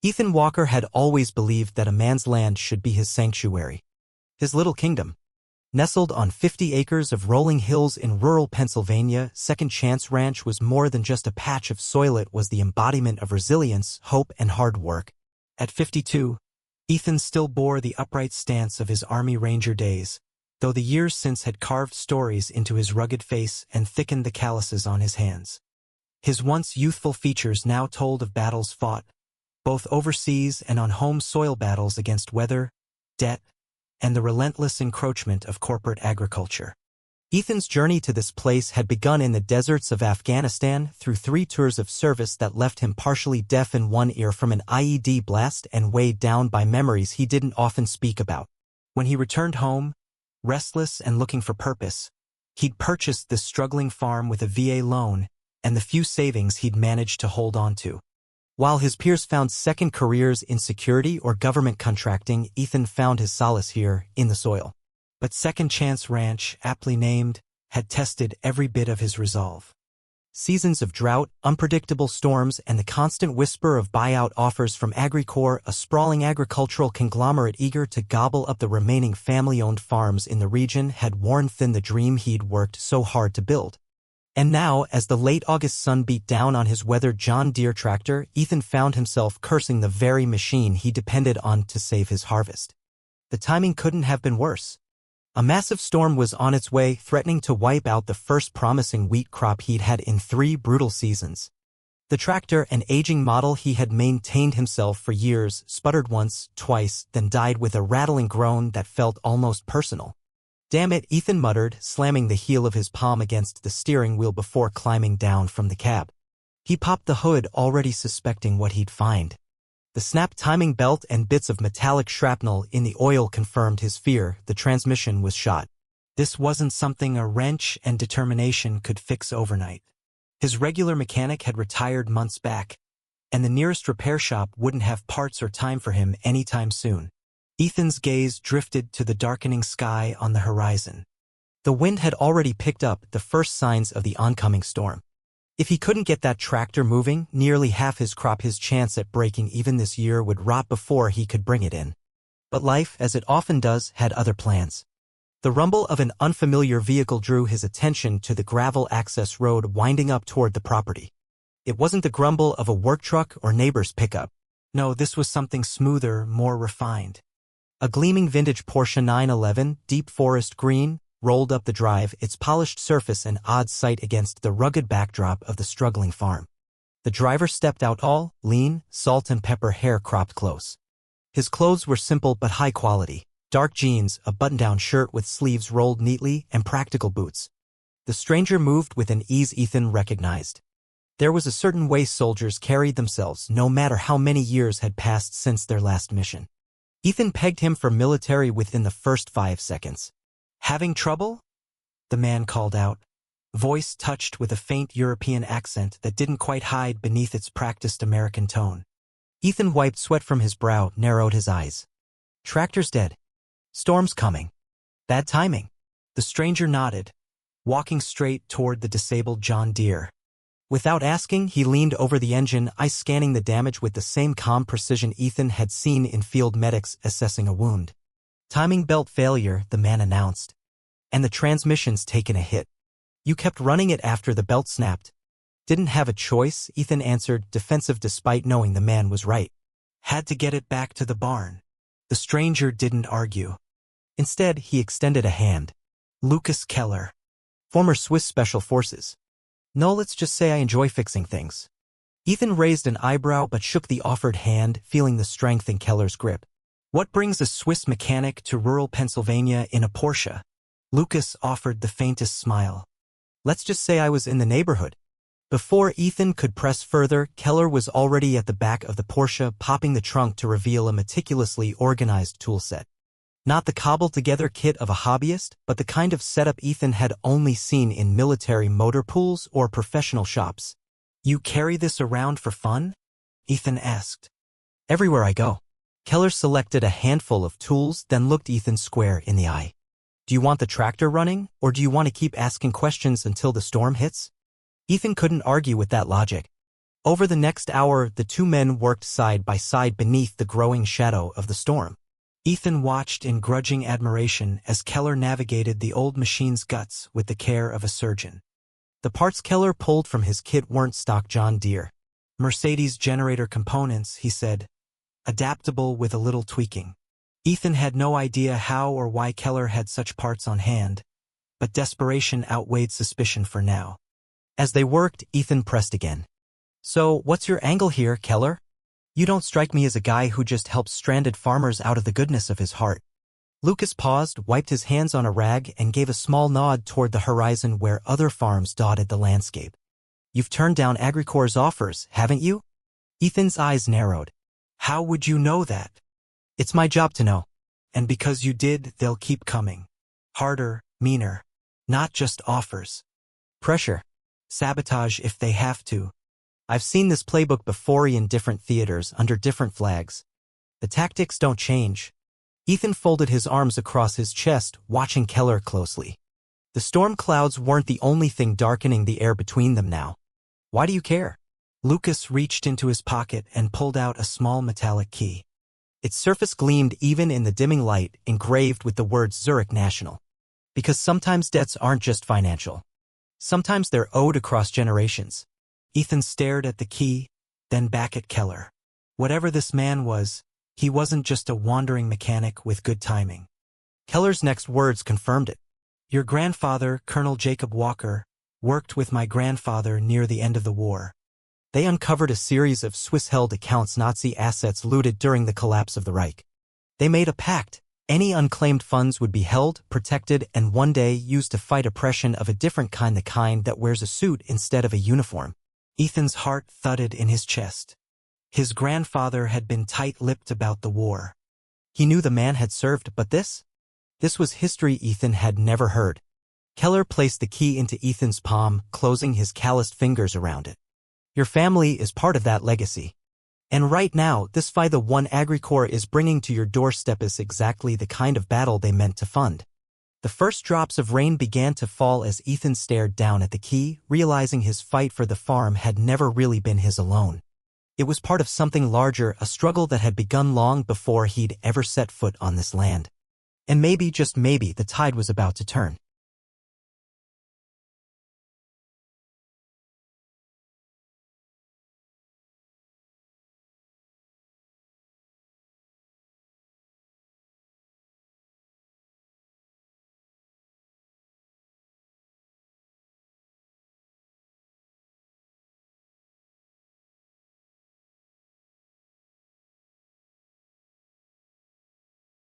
Ethan Walker had always believed that a man's land should be his sanctuary, his little kingdom. Nestled on 50 acres of rolling hills in rural Pennsylvania, Second Chance Ranch was more than just a patch of soil. It was the embodiment of resilience, hope, and hard work. At 52, Ethan still bore the upright stance of his Army Ranger days, though the years since had carved stories into his rugged face and thickened the calluses on his hands. His once youthful features now told of battles fought, both overseas and on home soil, battles against weather, debt, and the relentless encroachment of corporate agriculture. Ethan's journey to this place had begun in the deserts of Afghanistan through 3 tours of service that left him partially deaf in one ear from an IED blast and weighed down by memories he didn't often speak about. When he returned home, restless and looking for purpose, he'd purchased this struggling farm with a VA loan and the few savings he'd managed to hold on to. While his peers found second careers in security or government contracting, Ethan found his solace here, in the soil. But Second Chance Ranch, aptly named, had tested every bit of his resolve. Seasons of drought, unpredictable storms, and the constant whisper of buyout offers from AgriCorp, a sprawling agricultural conglomerate eager to gobble up the remaining family-owned farms in the region, had worn thin the dream he'd worked so hard to build. And now, as the late August sun beat down on his weathered John Deere tractor, Ethan found himself cursing the very machine he depended on to save his harvest. The timing couldn't have been worse. A massive storm was on its way, threatening to wipe out the first promising wheat crop he'd had in 3 brutal seasons. The tractor, an aging model he had maintained himself for years, sputtered once, twice, then died with a rattling groan that felt almost personal. "Damn it," Ethan muttered, slamming the heel of his palm against the steering wheel before climbing down from the cab. He popped the hood, already suspecting what he'd find. The snapped timing belt and bits of metallic shrapnel in the oil confirmed his fear. The transmission was shot. This wasn't something a wrench and determination could fix overnight. His regular mechanic had retired months back, and the nearest repair shop wouldn't have parts or time for him anytime soon. Ethan's gaze drifted to the darkening sky on the horizon. The wind had already picked up, the first signs of the oncoming storm. If he couldn't get that tractor moving, nearly half his crop, his chance at breaking even this year, would rot before he could bring it in. But life, as it often does, had other plans. The rumble of an unfamiliar vehicle drew his attention to the gravel access road winding up toward the property. It wasn't the grumble of a work truck or neighbor's pickup. No, this was something smoother, more refined. A gleaming vintage Porsche 911, deep forest green, rolled up the drive, its polished surface an odd sight against the rugged backdrop of the struggling farm. The driver stepped out tall, lean, salt and pepper hair cropped close. His clothes were simple but high quality. Dark jeans, a button-down shirt with sleeves rolled neatly, and practical boots. The stranger moved with an ease Ethan recognized. There was a certain way soldiers carried themselves, no matter how many years had passed since their last mission. Ethan pegged him for military within the first 5 seconds. "Having trouble?" the man called out, voice touched with a faint European accent that didn't quite hide beneath its practiced American tone. Ethan wiped sweat from his brow, narrowed his eyes. "Tractor's dead. Storm's coming. Bad timing." The stranger nodded, walking straight toward the disabled John Deere. Without asking, he leaned over the engine, eyes scanning the damage with the same calm precision Ethan had seen in field medics assessing a wound. "Timing belt failure," the man announced. "And the transmission's taken a hit. You kept running it after the belt snapped." "Didn't have a choice," Ethan answered, defensive despite knowing the man was right. "Had to get it back to the barn." The stranger didn't argue. Instead, he extended a hand. "Lucas Keller, former Swiss Special Forces. No, let's just say I enjoy fixing things." Ethan raised an eyebrow but shook the offered hand, feeling the strength in Keller's grip. "What brings a Swiss mechanic to rural Pennsylvania in a Porsche?" Lucas offered the faintest smile. "Let's just say I was in the neighborhood." Before Ethan could press further, Keller was already at the back of the Porsche, popping the trunk to reveal a meticulously organized toolset. Not the cobbled-together kit of a hobbyist, but the kind of setup Ethan had only seen in military motor pools or professional shops. "You carry this around for fun?" Ethan asked. "Everywhere I go." Keller selected a handful of tools, then looked Ethan square in the eye. "Do you want the tractor running, or do you want to keep asking questions until the storm hits?" Ethan couldn't argue with that logic. Over the next hour, the two men worked side by side beneath the growing shadow of the storm. Ethan watched in grudging admiration as Keller navigated the old machine's guts with the care of a surgeon. The parts Keller pulled from his kit weren't stock John Deere Mercedes generator components, he said, adaptable with a little tweaking. Ethan had no idea how or why Keller had such parts on hand, but desperation outweighed suspicion for now. As they worked, Ethan pressed again. "So, what's your angle here, Keller? You don't strike me as a guy who just helps stranded farmers out of the goodness of his heart." Lucas paused, wiped his hands on a rag, and gave a small nod toward the horizon where other farms dotted the landscape. "You've turned down Agricorp's offers, haven't you?" Ethan's eyes narrowed. "How would you know that?" "It's my job to know. And because you did, they'll keep coming. Harder, meaner. Not just offers. Pressure. Sabotage if they have to. I've seen this playbook before in different theaters, under different flags. The tactics don't change." Ethan folded his arms across his chest, watching Keller closely. The storm clouds weren't the only thing darkening the air between them now. "Why do you care?" Lucas reached into his pocket and pulled out a small metallic key. Its surface gleamed even in the dimming light, engraved with the words Zurich National. "Because sometimes debts aren't just financial. Sometimes they're owed across generations." Ethan stared at the key, then back at Keller. Whatever this man was, he wasn't just a wandering mechanic with good timing. Keller's next words confirmed it. "Your grandfather, Colonel Jacob Walker, worked with my grandfather near the end of the war. They uncovered a series of Swiss-held accounts Nazi assets looted during the collapse of the Reich. They made a pact. Any unclaimed funds would be held, protected, and one day used to fight oppression of a different kind, the kind that wears a suit instead of a uniform." Ethan's heart thudded in his chest. His grandfather had been tight-lipped about the war. He knew the man had served, but this? This was history Ethan had never heard. Keller placed the key into Ethan's palm, closing his calloused fingers around it. "Your family is part of that legacy. And right now, this fight the one Agricorp is bringing to your doorstep is exactly the kind of battle they meant to fund." The first drops of rain began to fall as Ethan stared down at the key, realizing his fight for the farm had never really been his alone. It was part of something larger, a struggle that had begun long before he'd ever set foot on this land. And maybe, just maybe, the tide was about to turn.